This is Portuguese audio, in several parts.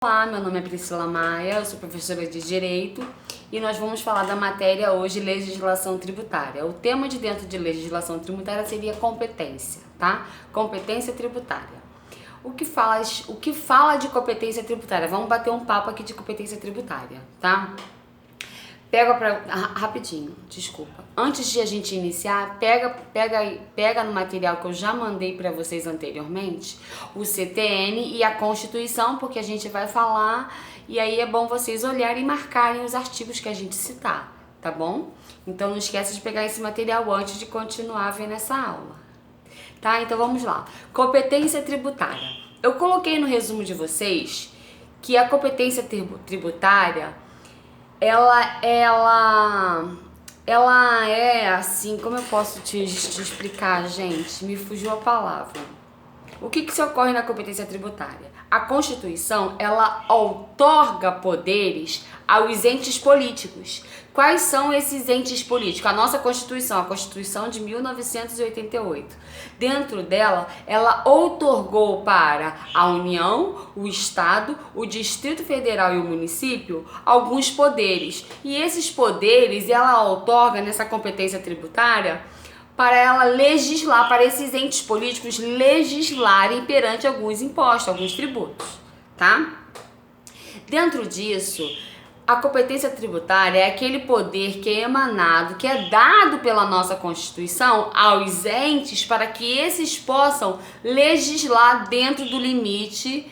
Olá, meu nome é Priscila Maia, eu sou professora de Direito e nós vamos falar da matéria hoje, legislação tributária. O tema de dentro de legislação tributária seria competência, tá? Competência tributária. O que fala de competência tributária? Vamos bater um papo aqui de competência tributária, tá? Rapidinho, desculpa. Antes de a gente iniciar, pega no material que eu já mandei para vocês anteriormente, o CTN e a Constituição, porque a gente vai falar e aí é bom vocês olharem e marcarem os artigos que a gente citar, tá bom? Então não esqueça de pegar esse material antes de continuar vendo essa aula. Tá? Então vamos lá. Competência tributária. Eu coloquei no resumo de vocês que a competência tributária ela é assim, como eu posso te explicar, gente? Me fugiu a palavra. O que se ocorre na competência tributária? A Constituição, ela outorga poderes aos entes políticos. Quais são esses entes políticos? A nossa Constituição, a Constituição de 1988. Dentro dela, ela outorgou para a União, o Estado, o Distrito Federal e o município alguns poderes. E esses poderes, ela outorga nessa competência tributária para ela legislar, para esses entes políticos legislarem perante alguns impostos, alguns tributos, tá? Dentro disso, a competência tributária é aquele poder que é emanado, que é dado pela nossa Constituição aos entes para que esses possam legislar dentro do limite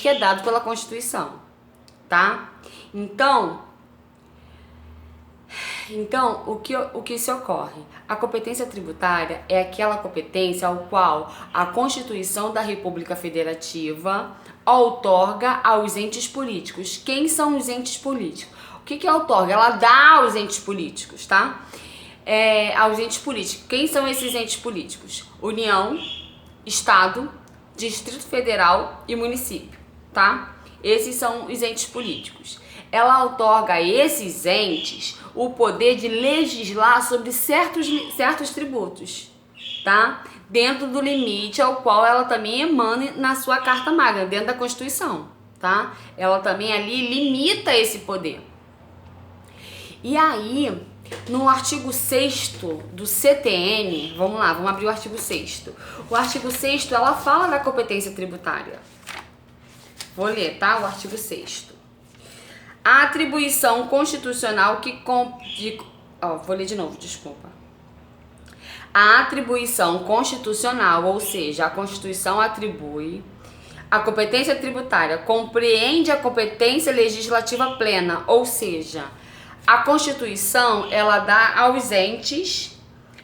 que é dado pela Constituição, tá? Então, o que se ocorre? A competência tributária é aquela competência ao qual a Constituição da República Federativa outorga aos entes políticos. Quem são os entes políticos? O que outorga? Ela dá aos entes políticos, tá? Aos entes políticos. Quem são esses entes políticos? União, Estado, Distrito Federal e município, tá? Esses são os entes políticos. Ela outorga a esses entes o poder de legislar sobre certos tributos, tá? Dentro do limite ao qual ela também emana na sua Carta Magna, dentro da Constituição, tá? Ela também ali limita esse poder. E aí, no artigo 6º do CTN, vamos abrir o artigo 6º. O artigo 6º, ela fala da competência tributária. Vou ler, tá? O artigo 6º. A atribuição constitucional vou ler de novo, desculpa. A atribuição constitucional, ou seja, a Constituição atribui a competência tributária, compreende a competência legislativa plena, ou seja, a Constituição, ela dá aos entes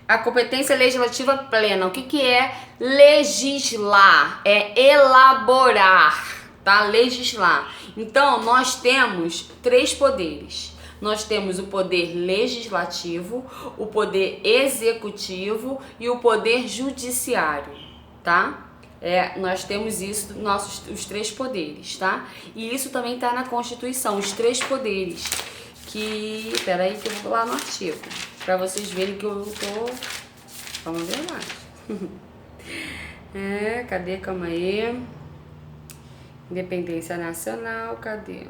a competência legislativa plena. O que é legislar? É elaborar, tá? Legislar. Então, nós temos três poderes. Nós temos o poder legislativo, o poder executivo e o poder judiciário, tá? Nós temos isso, os três poderes, tá? E isso também está na Constituição, os três poderes. Peraí que eu vou lá no artigo, para vocês verem que eu tô... Vamos ver mais. Cadê? Calma aí. Independência nacional, cadê?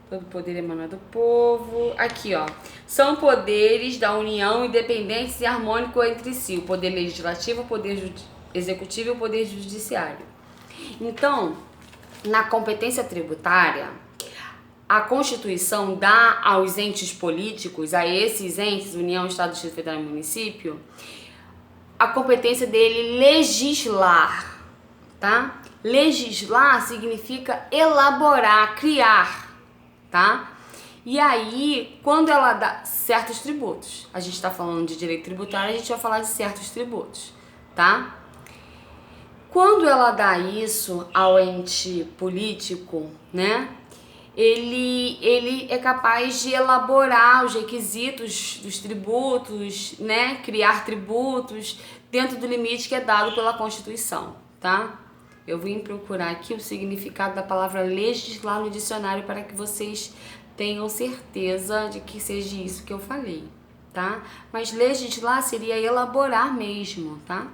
Todo poder emana do povo. Aqui, ó. São poderes da União independentes e harmônicos entre si. O poder legislativo, o poder executivo e o poder judiciário. Então, na competência tributária, a Constituição dá aos entes políticos, a esses entes, União, Estado, Distrito Federal e Município, a competência dele legislar, tá? Legislar significa elaborar, criar, tá? E aí, quando ela dá certos tributos, a gente está falando de direito tributário, a gente vai falar de certos tributos, tá? Quando ela dá isso ao ente político, né? Ele é capaz de elaborar os requisitos dos tributos, né? Criar tributos dentro do limite que é dado pela Constituição, tá? Eu vim procurar aqui o significado da palavra legislar no dicionário para que vocês tenham certeza de que seja isso que eu falei, tá? Mas legislar seria elaborar mesmo, tá?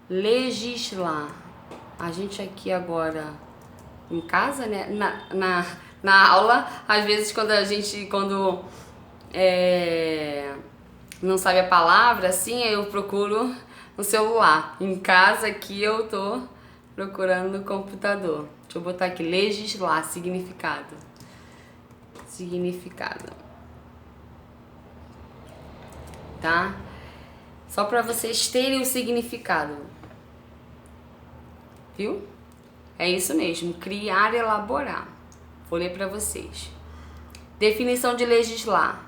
Legislar. A gente aqui agora em casa, né? Na aula, às vezes quando não sabe a palavra, assim, eu procuro no celular. Em casa aqui eu tô procurando no computador. Deixa eu botar aqui, legislar, significado. Significado. Tá? Só para vocês terem o significado. Viu? É isso mesmo, criar, elaborar. Vou ler para vocês. Definição de legislar.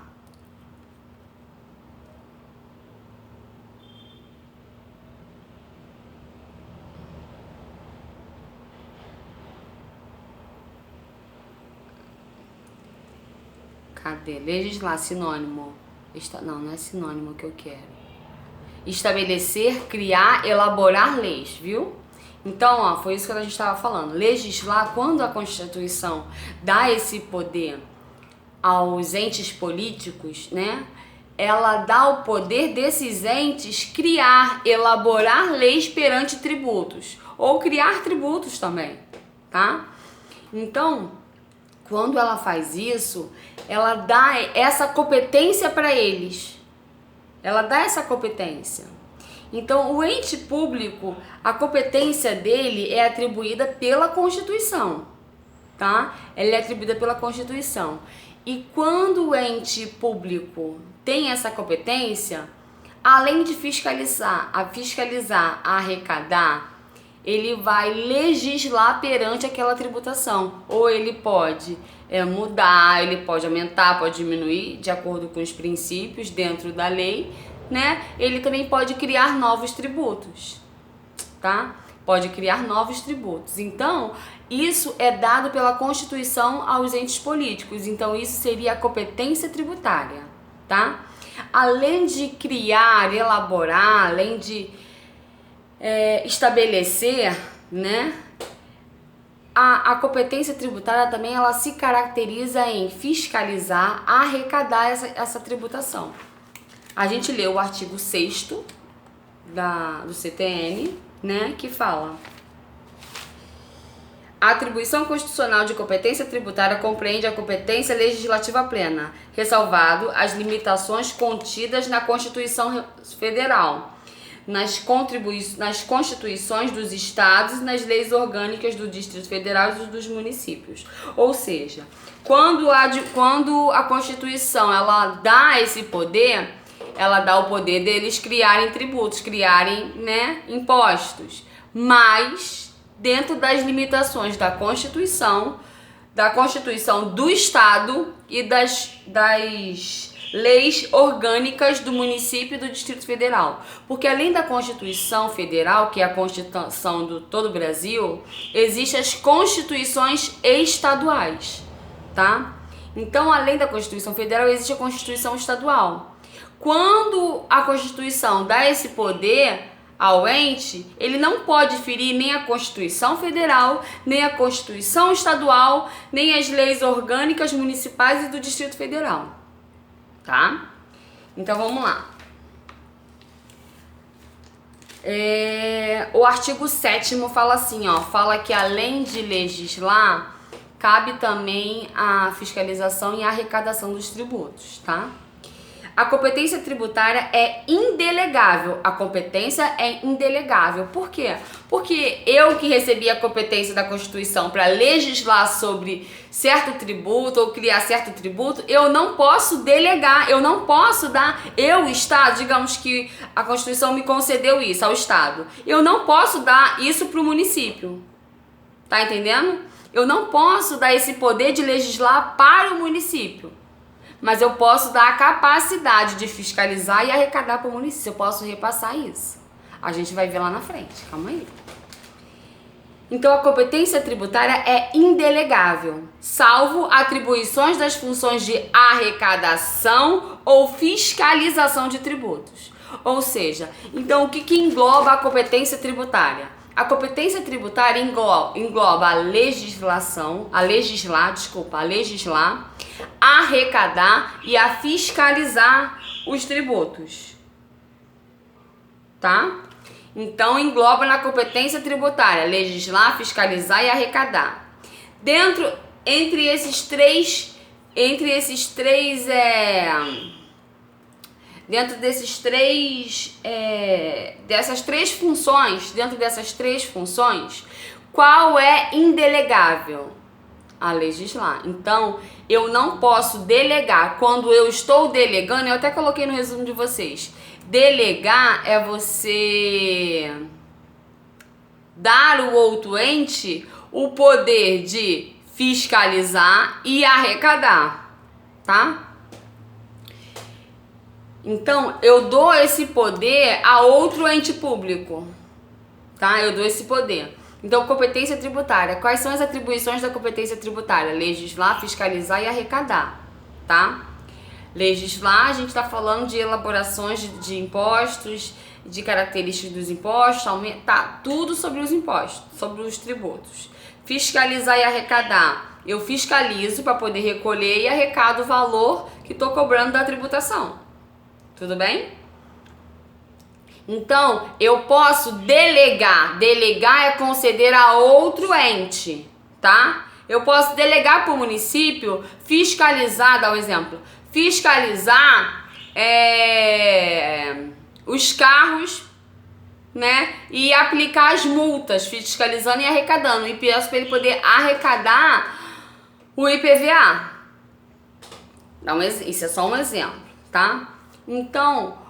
Cadê? Legislar, sinônimo. Não é sinônimo que eu quero. Estabelecer, criar, elaborar leis, viu? Então, ó, foi isso que a gente estava falando. Legislar, quando a Constituição dá esse poder aos entes políticos, né? Ela dá o poder desses entes criar, elaborar leis perante tributos. Ou criar tributos também, tá? Então, quando ela faz isso, ela dá essa competência para eles. Ela dá essa competência. Então, o ente público, a competência dele é atribuída pela Constituição, tá? Ela é atribuída pela Constituição. E quando o ente público tem essa competência, além de fiscalizar, arrecadar, ele vai legislar perante aquela tributação. Ou ele pode mudar, ele pode aumentar, pode diminuir, de acordo com os princípios dentro da lei, né? Ele também pode criar novos tributos, tá? Pode criar novos tributos. Então, isso é dado pela Constituição aos entes políticos. Então, isso seria a competência tributária, tá? Além de criar, elaborar, além de estabelecer, né? A competência tributária também ela se caracteriza em fiscalizar, arrecadar essa tributação. A gente leu o artigo 6º do CTN, né, que fala: a atribuição constitucional de competência tributária compreende a competência legislativa plena, ressalvado as limitações contidas na Constituição Federal, nas constituições dos estados e nas leis orgânicas do Distrito Federal e dos municípios. Ou seja, quando a Constituição ela dá esse poder, ela dá o poder deles criarem tributos, criarem, né, impostos, mas dentro das limitações da Constituição do Estado e das leis orgânicas do município e do Distrito Federal. Porque além da Constituição Federal, que é a Constituição do todo o Brasil, existem as constituições estaduais, tá? Então, além da Constituição Federal, existe a Constituição Estadual. Quando a Constituição dá esse poder ao ente, ele não pode ferir nem a Constituição Federal, nem a Constituição Estadual, nem as leis orgânicas municipais e do Distrito Federal, tá? Então vamos lá. O artigo 7º fala assim, ó, fala que além de legislar, cabe também a fiscalização e a arrecadação dos tributos, tá? A competência tributária é indelegável. A competência é indelegável. Por quê? Porque eu que recebi a competência da Constituição para legislar sobre certo tributo ou criar certo tributo, eu não posso delegar, eu não posso dar, Estado, digamos que a Constituição me concedeu isso ao Estado, eu não posso dar isso para o município. Tá entendendo? Eu não posso dar esse poder de legislar para o município. Mas eu posso dar a capacidade de fiscalizar e arrecadar para o município. Eu posso repassar isso. A gente vai ver lá na frente. Calma aí. Então, a competência tributária é indelegável, salvo atribuições das funções de arrecadação ou fiscalização de tributos. Ou seja, então o que engloba a competência tributária? A competência tributária engloba a legislar, arrecadar e a fiscalizar os tributos, tá? Então engloba na competência tributária legislar, fiscalizar e arrecadar. Dentro, entre esses três, dentro desses três, dessas três funções, qual é indelegável? A legislar. Então, eu não posso delegar. Quando eu estou delegando, eu até coloquei no resumo de vocês, delegar é você dar ao outro ente o poder de fiscalizar e arrecadar, tá? Então, eu dou esse poder a outro ente público, tá? Eu dou esse poder. Então, competência tributária. Quais são as atribuições da competência tributária? Legislar, fiscalizar e arrecadar, tá? Legislar, a gente está falando de elaborações de impostos, de características dos impostos, tá tudo sobre os impostos, sobre os tributos. Fiscalizar e arrecadar. Eu fiscalizo para poder recolher e arrecado o valor que estou cobrando da tributação. Tudo bem? Então, eu posso delegar. Delegar é conceder a outro ente, tá? Eu posso delegar para o município fiscalizar, dá um exemplo, fiscalizar os carros, né? E aplicar as multas, fiscalizando e arrecadando. E peço para ele poder arrecadar o IPVA. Isso é só um exemplo, tá? Então,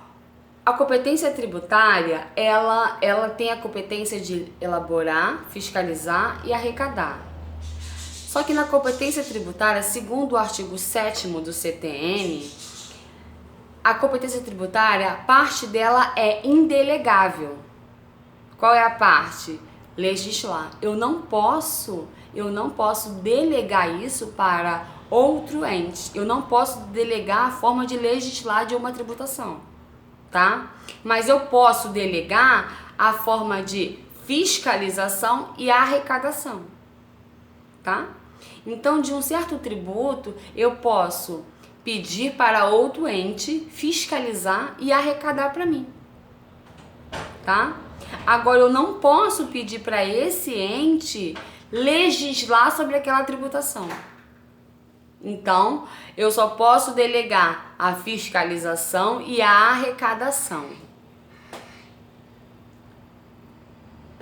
a competência tributária, ela tem a competência de elaborar, fiscalizar e arrecadar. Só que na competência tributária, segundo o artigo 7º do CTN, a competência tributária, parte dela é indelegável. Qual é a parte? Legislar. Eu não posso delegar isso para outro ente. Eu não posso delegar a forma de legislar de uma tributação, tá? Mas eu posso delegar a forma de fiscalização e arrecadação, tá? Então, de um certo tributo, eu posso pedir para outro ente fiscalizar e arrecadar para mim, tá? Agora, eu não posso pedir para esse ente legislar sobre aquela tributação. Então, eu só posso delegar a fiscalização e a arrecadação.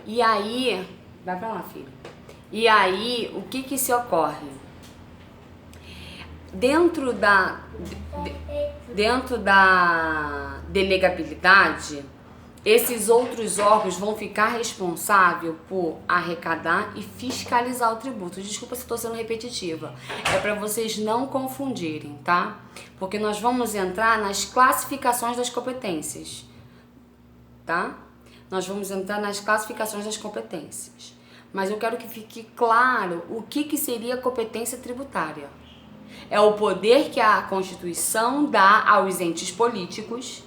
E aí, vai pra lá, filho. E aí, o que se ocorre? Dentro da delegabilidade, esses outros órgãos vão ficar responsáveis por arrecadar e fiscalizar o tributo. Desculpa se estou sendo repetitiva. É para vocês não confundirem, tá? Porque nós vamos entrar nas classificações das competências, tá? Nós vamos entrar nas classificações das competências. Mas eu quero que fique claro o que seria competência tributária. É o poder que a Constituição dá aos entes políticos,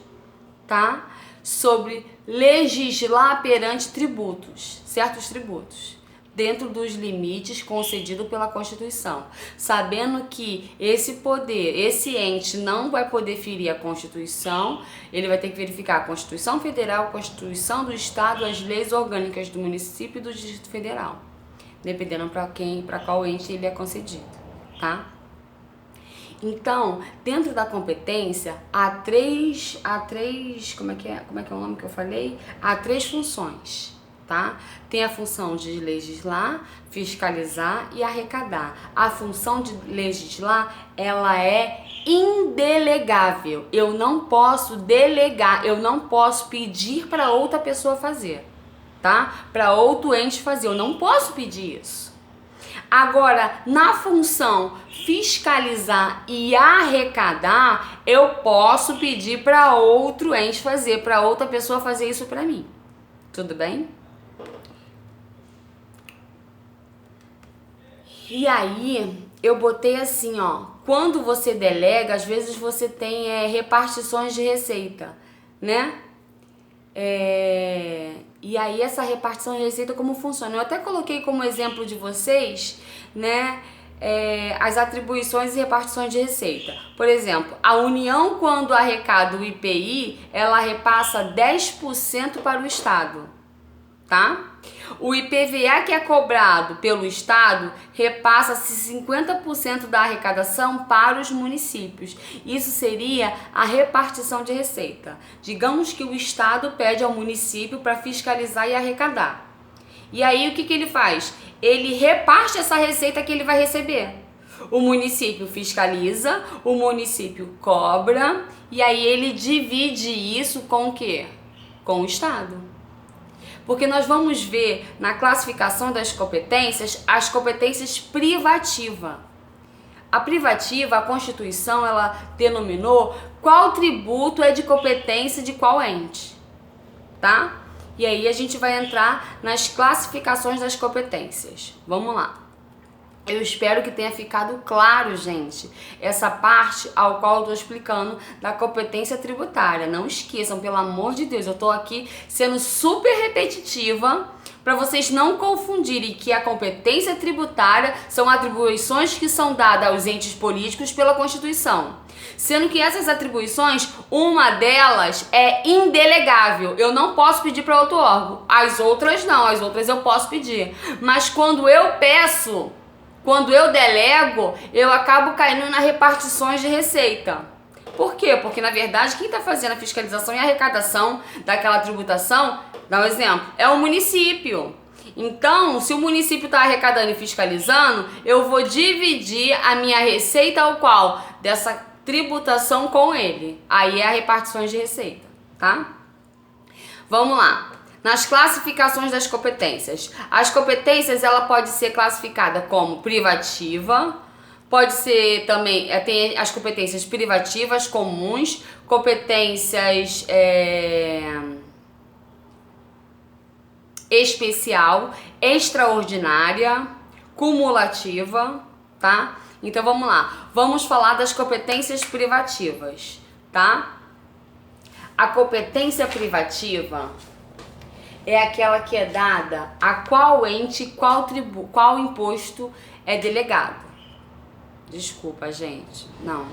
tá? Sobre legislar perante tributos, certos tributos, dentro dos limites concedidos pela Constituição, sabendo que esse poder, esse ente não vai poder ferir a Constituição, ele vai ter que verificar a Constituição Federal, a Constituição do Estado, as leis orgânicas do município e do Distrito Federal, dependendo para qual ente ele é concedido, tá? Então, dentro da competência, há três, como é que é o nome que eu falei? Há três funções, tá? Tem a função de legislar, fiscalizar e arrecadar. A função de legislar, ela é indelegável. Eu não posso delegar, eu não posso pedir para outra pessoa fazer, tá? Para outro ente fazer, eu não posso pedir isso. Agora, na função fiscalizar e arrecadar, eu posso pedir para outro ente fazer, para outra pessoa fazer isso para mim. Tudo bem? E aí, eu botei assim, ó, quando você delega, às vezes você tem repartições de receita, né? E aí essa repartição de receita como funciona? Eu até coloquei como exemplo de vocês, né, as atribuições e repartições de receita. Por exemplo, a União, quando arrecada o IPI, ela repassa 10% para o Estado, tá? O IPVA que é cobrado pelo Estado repassa-se 50% da arrecadação para os municípios. Isso seria a repartição de receita. Digamos que o Estado pede ao município para fiscalizar e arrecadar. E aí o que ele faz? Ele reparte essa receita que ele vai receber. O município fiscaliza, o município cobra e aí ele divide isso com o quê? Com o Estado. Porque nós vamos ver na classificação das competências as competências privativas. A privativa, a Constituição, ela denominou qual tributo é de competência de qual ente, tá? E aí a gente vai entrar nas classificações das competências. Vamos lá. Eu espero que tenha ficado claro, gente, essa parte ao qual eu estou explicando da competência tributária. Não esqueçam, pelo amor de Deus, eu estou aqui sendo super repetitiva para vocês não confundirem que a competência tributária são atribuições que são dadas aos entes políticos pela Constituição. Sendo que essas atribuições, uma delas é indelegável. Eu não posso pedir para outro órgão. As outras não, as outras eu posso pedir. Mas quando eu peço, quando eu delego, eu acabo caindo nas repartições de receita. Por quê? Porque, na verdade, quem está fazendo a fiscalização e a arrecadação daquela tributação, dá um exemplo, é o município. Então, se o município está arrecadando e fiscalizando, eu vou dividir a minha receita ao qual dessa tributação com ele. Aí é a repartição de receita, tá? Vamos lá. Nas classificações das competências. As competências, ela pode ser classificada como privativa, pode ser também, tem as competências privativas, comuns, competências especial, extraordinária, cumulativa, tá? Então vamos lá, vamos falar das competências privativas, tá? A competência privativa é aquela que é dada a qual ente, qual imposto é delegado. Desculpa, gente, não.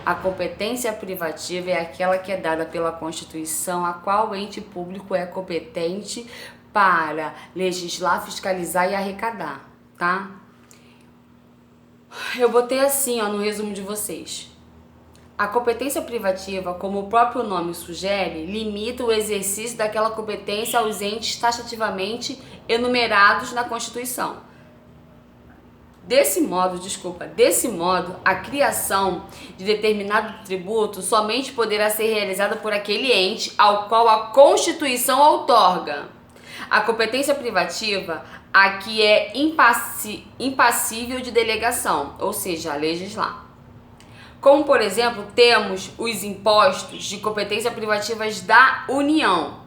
A competência privativa é aquela que é dada pela Constituição a qual ente público é competente para legislar, fiscalizar e arrecadar, tá? Eu botei assim, ó, no resumo de vocês. A competência privativa, como o próprio nome sugere, limita o exercício daquela competência aos entes taxativamente enumerados na Constituição. Desse modo, a criação de determinado tributo somente poderá ser realizada por aquele ente ao qual a Constituição outorga. A competência privativa aqui é impassível de delegação, ou seja, legislar. Como, por exemplo, temos os impostos de competência privativas da União.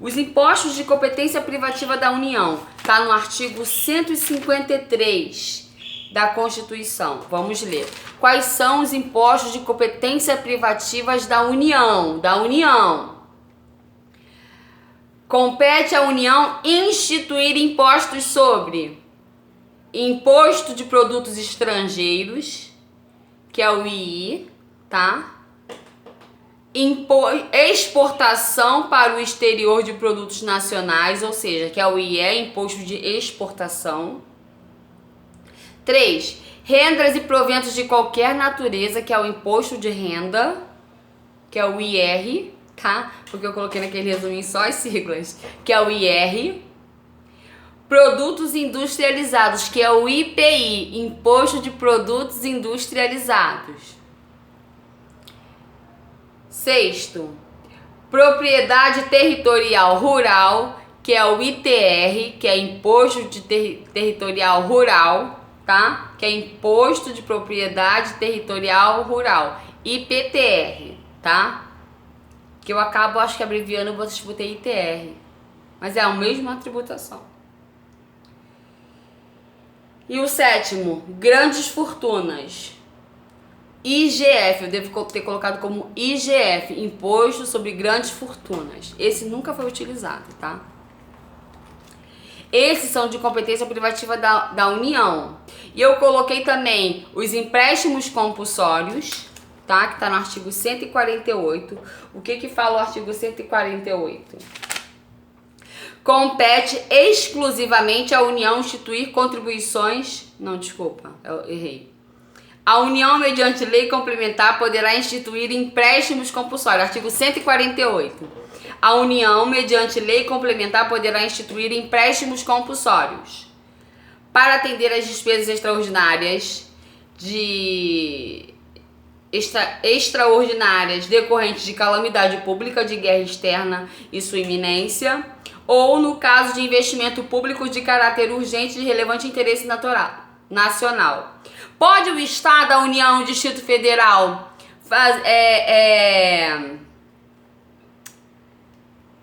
Os impostos de competência privativa da União está no artigo 153 da Constituição. Vamos ler. Quais são os impostos de competência privativas da União? Compete à União instituir impostos sobre imposto de produtos estrangeiros, que é o II, tá? Exportação para o exterior de produtos nacionais, ou seja, que é o IE, imposto de exportação. 3. Rendas e proventos de qualquer natureza, que é o imposto de renda, que é o IR, tá? Porque eu coloquei naquele resuminho só as siglas, que é o IR. Produtos industrializados, que é o IPI, Imposto de Produtos Industrializados. 6. Propriedade Territorial Rural, que é o ITR, que é Imposto de Territorial Rural, tá? Que é Imposto de Propriedade Territorial Rural, IPTR, tá? Que eu acabo, acho que abreviando, eu botei ITR, mas é a mesma tributação. E o 7, grandes fortunas. IGF, eu devo ter colocado como IGF, Imposto sobre Grandes Fortunas. Esse nunca foi utilizado, tá? Esses são de competência privativa da União. E eu coloquei também os empréstimos compulsórios, tá? Que tá no artigo 148. O que fala o artigo 148? Compete exclusivamente à União instituir contribuições... Não, desculpa, eu errei. A União, mediante lei complementar, poderá instituir empréstimos compulsórios. Artigo 148. A União, mediante lei complementar, poderá instituir empréstimos compulsórios para atender às despesas extraordinárias extraordinárias decorrentes de calamidade pública, de guerra externa e sua iminência, ou no caso de investimento público de caráter urgente de relevante interesse nacional. Pode o Estado, a União, o Distrito Federal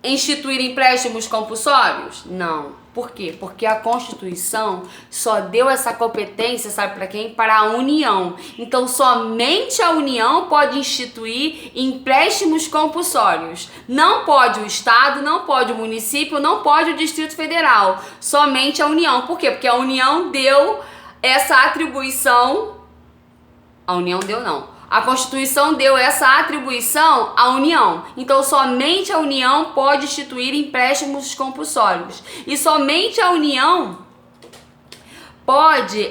instituir empréstimos compulsórios? Não. Por quê? Porque a Constituição só deu essa competência, sabe para quem? Para a União. Então, somente a União pode instituir empréstimos compulsórios. Não pode o Estado, não pode o município, não pode o Distrito Federal. Somente a União. Por quê? Porque a União deu essa atribuição. A União deu, não. A Constituição deu essa atribuição à União. Então, somente a União pode instituir empréstimos compulsórios. E somente a União pode...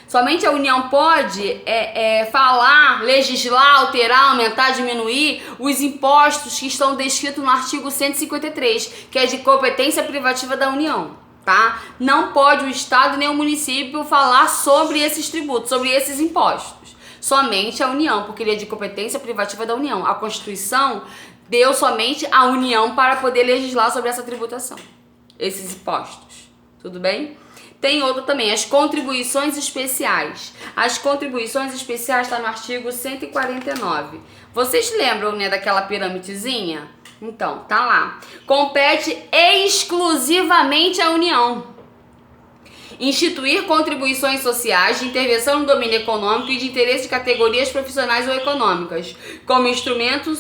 Somente a União pode falar, legislar, alterar, aumentar, diminuir os impostos que estão descritos no artigo 153, que é de competência privativa da União. Tá? Não pode o Estado nem o município falar sobre esses tributos, sobre esses impostos. Somente a União, porque ele é de competência privativa da União. A Constituição deu somente a União para poder legislar sobre essa tributação, esses impostos. Tudo bem? Tem outro também, as contribuições especiais. As contribuições especiais estão no artigo 149. Vocês lembram, né, daquela pirâmidezinha? Então, tá lá. Compete exclusivamente à União instituir contribuições sociais de intervenção no domínio econômico e de interesse de categorias profissionais ou econômicas, como instrumento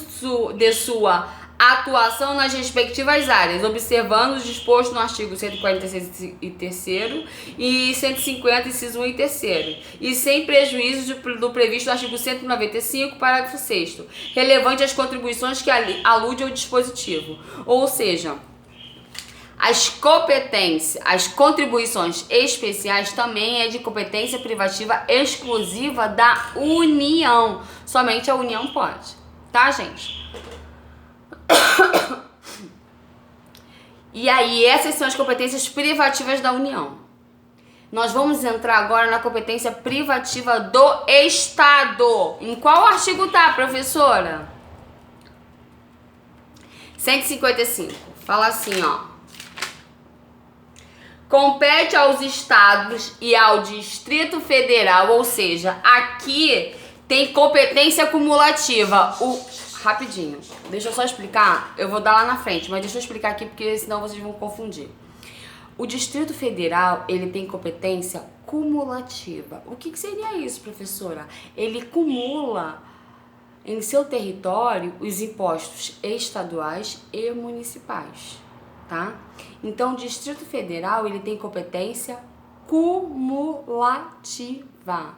de sua atuação nas respectivas áreas, observando o disposto no artigo 146 e 3º e 150, inciso 1 e 3º, e sem prejuízo do previsto no artigo 195, parágrafo 6º, relevante às contribuições que alude ao dispositivo. Ou seja, as contribuições especiais também é de competência privativa exclusiva da União. Somente a União pode, tá, gente? E aí, essas são as competências privativas da União. Nós vamos entrar agora na competência privativa do Estado. Em qual artigo tá, professora? 155. Fala assim, ó. Compete aos estados e ao Distrito Federal, ou seja, aqui tem competência cumulativa. Rapidinho, deixa eu só explicar, eu vou dar lá na frente, mas deixa eu explicar aqui porque senão vocês vão confundir. O Distrito Federal, ele tem competência cumulativa. O que seria isso, professora? Ele cumula em seu território os impostos estaduais e municipais, tá? Então, o Distrito Federal, ele tem competência cumulativa,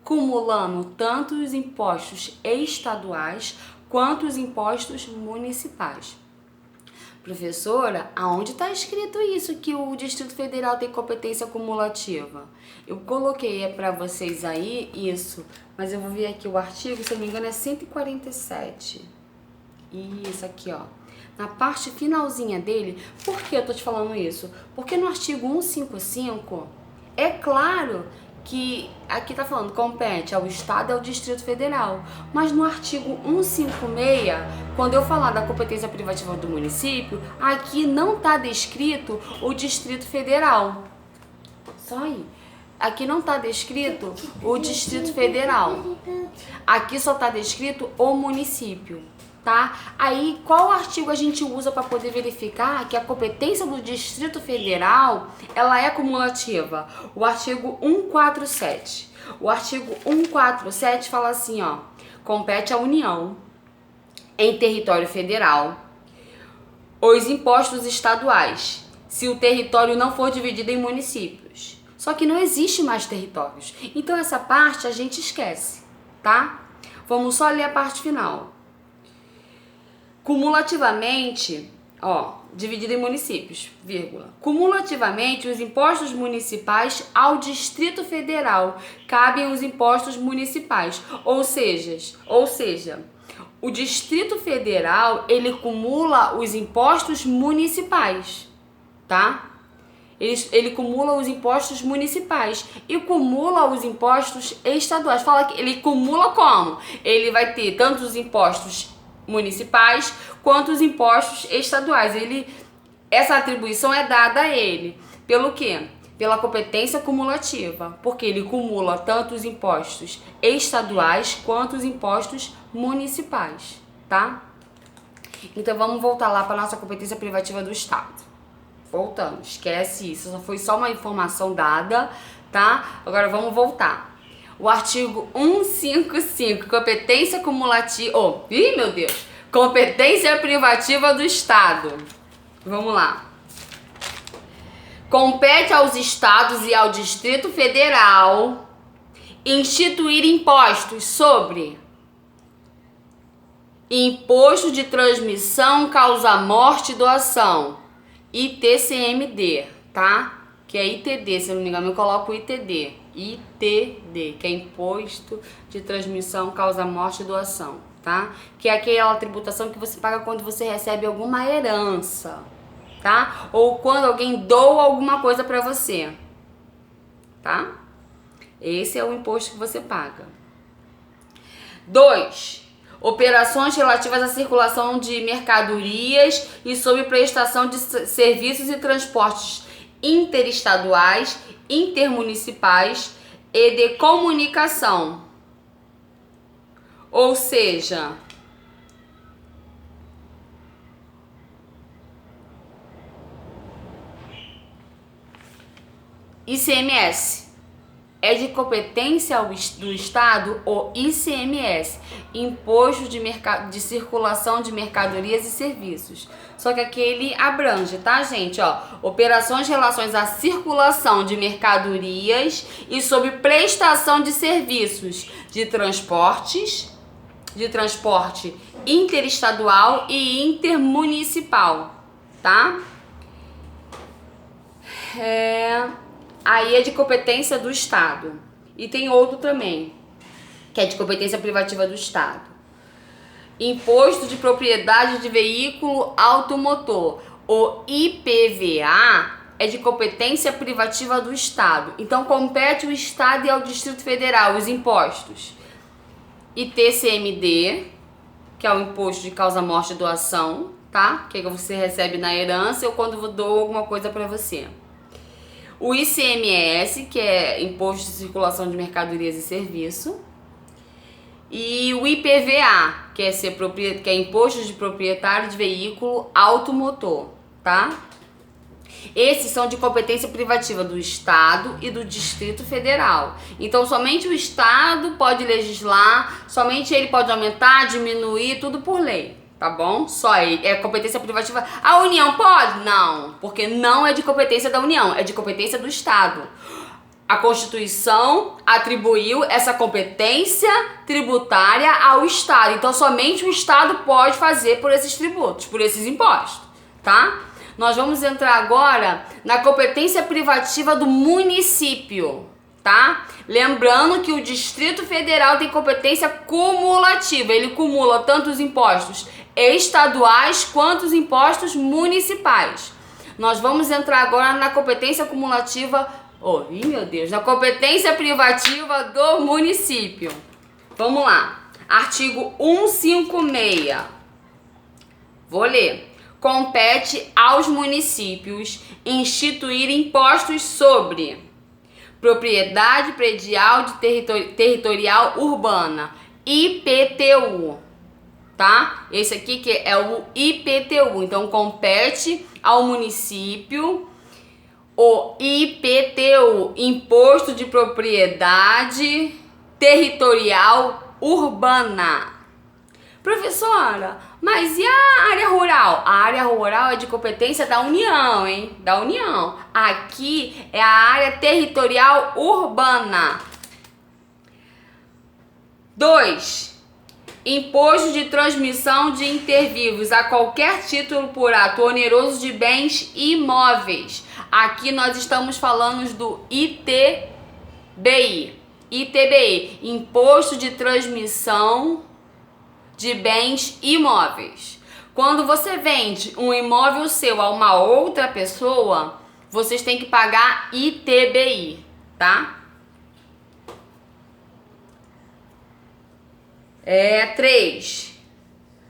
cumulando tanto os impostos estaduais quanto os impostos municipais. Professora, aonde está escrito isso, que o Distrito Federal tem competência cumulativa? Eu coloquei para vocês aí isso, mas eu vou ver aqui o artigo, se eu não me engano é 147. Isso aqui, ó. Na parte finalzinha dele, por que eu tô te falando isso? Porque no artigo 155, é claro que aqui tá falando compete ao Estado e ao Distrito Federal. Mas no artigo 156, quando eu falar da competência privativa do município, aqui não tá descrito o Distrito Federal. Só aí. Aqui não tá descrito o Distrito Federal. Aqui só tá descrito o município, tá? Aí, qual artigo a gente usa para poder verificar que a competência do Distrito Federal, ela é cumulativa? O artigo 147. O artigo 147 fala assim, ó: compete à União, em território federal, os impostos estaduais, se o território não for dividido em municípios. Só que não existe mais territórios. Então, essa parte a gente esquece, tá? Vamos só ler a parte final. Cumulativamente, dividido em municípios, vírgula. Cumulativamente, os impostos municipais ao Distrito Federal cabem os impostos municipais, ou seja, o Distrito Federal, ele cumula os impostos municipais, tá? Ele cumula os impostos municipais e cumula os impostos estaduais. Fala que ele cumula como? Ele vai ter tanto os impostos municipais quanto os impostos estaduais. Essa atribuição é dada a ele. Pelo quê? Pela competência cumulativa, porque ele cumula tanto os impostos estaduais quanto os impostos municipais, tá? Então vamos voltar lá para a nossa competência privativa do Estado. Voltando, esquece isso, foi só uma informação dada, tá? Agora vamos voltar. O artigo 155, competência cumulativa... competência privativa do Estado. Vamos lá. Compete aos Estados e ao Distrito Federal instituir impostos sobre imposto de transmissão, causa-morte e doação, ITCMD, tá? Que é ITD, se eu não me engano, eu coloco ITD. ITD, que é Imposto de Transmissão, Causa-Morte e Doação, tá? Que é aquela tributação que você paga quando você recebe alguma herança, tá? Ou quando alguém doa alguma coisa pra você, tá? Esse é o imposto que você paga. 2. Operações relativas à circulação de mercadorias e sob prestação de serviços e transportes interestaduais, intermunicipais e de comunicação. Ou seja, ICMS. É de competência do Estado o ICMS, Imposto de Circulação de Mercadorias e Serviços. Só que aqui ele abrange, tá, gente? Operações relações à circulação de mercadorias e sob prestação de serviços de transporte interestadual e intermunicipal, tá? Aí é de competência do Estado. E tem outro também, que é de competência privativa do Estado. Imposto de Propriedade de Veículo Automotor. O IPVA é de competência privativa do Estado. Então compete ao Estado e ao Distrito Federal os impostos. ITCMD, que é o Imposto de Causa-Morte e Doação, tá? Que você recebe na herança ou quando dou alguma coisa para você. O ICMS, que é Imposto de Circulação de Mercadorias e Serviço. E o IPVA, que é Imposto de Proprietário de Veículo Automotor, tá? Esses são de competência privativa do Estado e do Distrito Federal. Então, somente o Estado pode legislar, somente ele pode aumentar, diminuir, tudo por lei. Tá bom? Só é competência privativa. A União pode? Não, porque não é de competência da União, é de competência do Estado. A Constituição atribuiu essa competência tributária ao Estado. Então, somente o Estado pode fazer por esses tributos, por esses impostos, tá? Nós vamos entrar agora na competência privativa do município, tá? Lembrando que o Distrito Federal tem competência cumulativa. Ele cumula tanto os impostos estaduais quanto os impostos municipais. Nós vamos entrar agora na competência cumulativa, na competência privativa do município. Vamos lá. Artigo 156. Vou ler. Compete aos municípios instituir impostos sobre propriedade predial de territorial urbana, IPTU, tá? Esse aqui que é o IPTU. Então compete ao município o IPTU, Imposto de Propriedade Territorial Urbana. Professora, mas e a área rural? A área rural é de competência da União, hein? Da União. Aqui é a área territorial urbana. 2. Imposto de transmissão de intervivos a qualquer título por ato oneroso de bens imóveis. Aqui nós estamos falando do ITBI. ITBI, Imposto de Transmissão de Bens Imóveis. Quando você vende um imóvel seu a uma outra pessoa, vocês têm que pagar ITBI, tá? 3.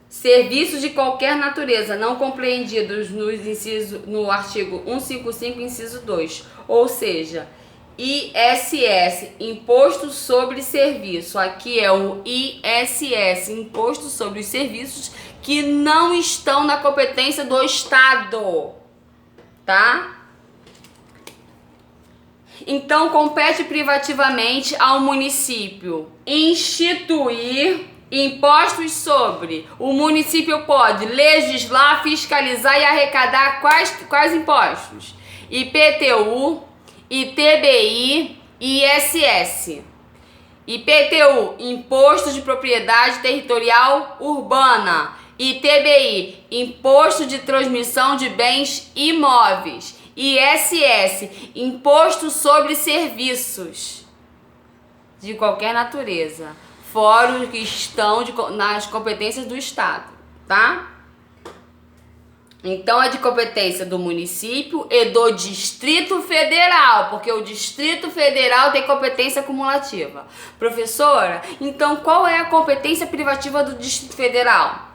Serviços de qualquer natureza não compreendidos no artigo 155, inciso 2. Ou seja, ISS, Imposto sobre Serviço. Aqui é o ISS, Imposto sobre os Serviços que não estão na competência do Estado, tá? Então, compete privativamente ao município instituir impostos sobre. O município pode legislar, fiscalizar e arrecadar quais impostos? IPTU, ITBI e ISS. IPTU, Imposto de Propriedade Territorial Urbana. ITBI, Imposto de Transmissão de Bens Imóveis. ISS, Imposto sobre Serviços de qualquer natureza, fora os que estão nas competências do Estado, tá? Então é de competência do município e do Distrito Federal, porque o Distrito Federal tem competência acumulativa. Professora, então qual é a competência privativa do Distrito Federal?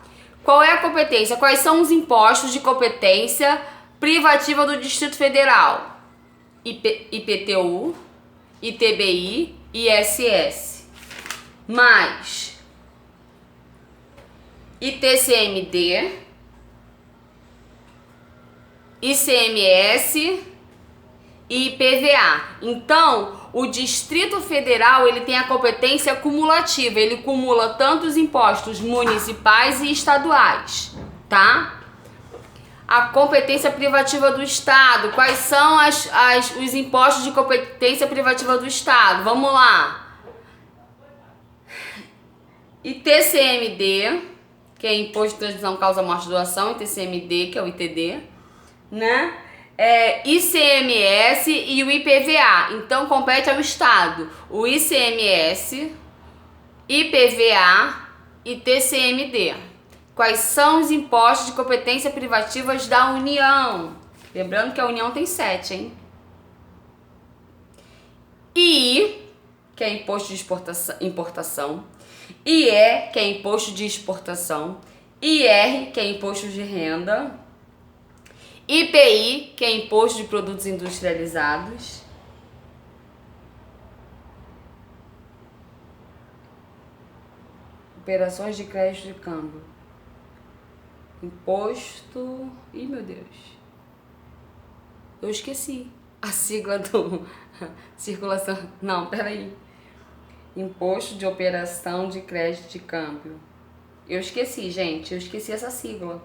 Qual é a competência? Quais são os impostos de competência privativa do Distrito Federal? IPTU, ITBI e ISS. Mais ITCMD, ICMS e IPVA. Então, o Distrito Federal, ele tem a competência cumulativa, ele cumula tanto os impostos municipais e estaduais, tá? A competência privativa do Estado, quais são os impostos de competência privativa do Estado? Vamos lá. ITCMD, que é Imposto de Transmissão Causa Morte Doação, ITCMD, que é o ITD, né? ICMS e o IPVA. Então compete ao Estado o ICMS, IPVA e TCMD. Quais são os impostos de competência privativas da União? Lembrando que a União tem 7, hein? I, que é Imposto de Importação. IE, que é Imposto de Exportação. IR, que é Imposto de Renda. IPI, que é Imposto de Produtos Industrializados. Operações de crédito de câmbio. Imposto... Ih, meu Deus. Eu esqueci a sigla do... Circulação... Não, peraí. Imposto de Operação de Crédito de Câmbio. Eu esqueci, gente. Eu esqueci essa sigla.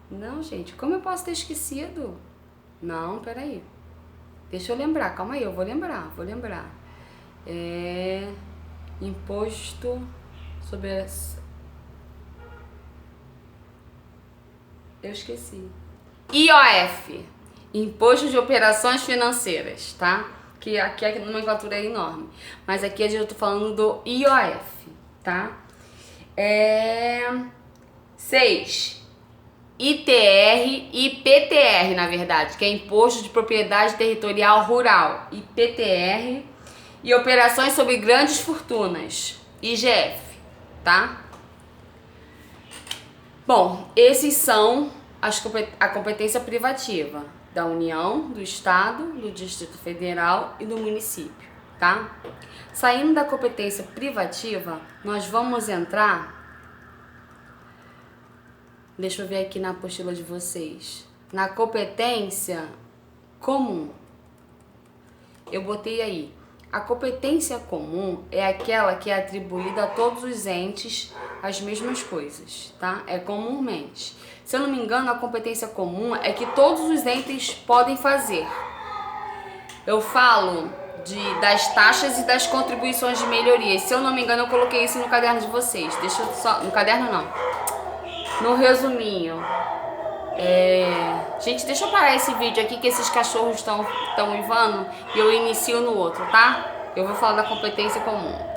Não, gente. Como eu posso ter esquecido? Não, peraí. Deixa eu lembrar. Calma aí, eu vou lembrar. Imposto sobre... Eu esqueci. IOF. Imposto de Operações Financeiras, tá? Que aqui a nomenclatura é enorme. Mas aqui eu tô falando do IOF, tá? 6. ITR e IPTR, na verdade, que é Imposto de Propriedade Territorial Rural. IPTR e Operações sobre Grandes Fortunas. IGF, tá? Bom, esses são a competência privativa da União, do Estado, do Distrito Federal e do município, tá? Saindo da competência privativa, nós vamos entrar... Deixa eu ver aqui na apostila de vocês. Na competência comum. Eu botei aí. A competência comum é aquela que é atribuída a todos os entes as mesmas coisas, tá? É comumente. Se eu não me engano, a competência comum é que todos os entes podem fazer. Eu falo das taxas e das contribuições de melhoria. Se eu não me engano, eu coloquei isso no caderno de vocês. Deixa eu só... No caderno não. No resuminho. Gente, deixa eu parar esse vídeo aqui que esses cachorros estão uivando e eu inicio no outro, tá? Eu vou falar da competência comum.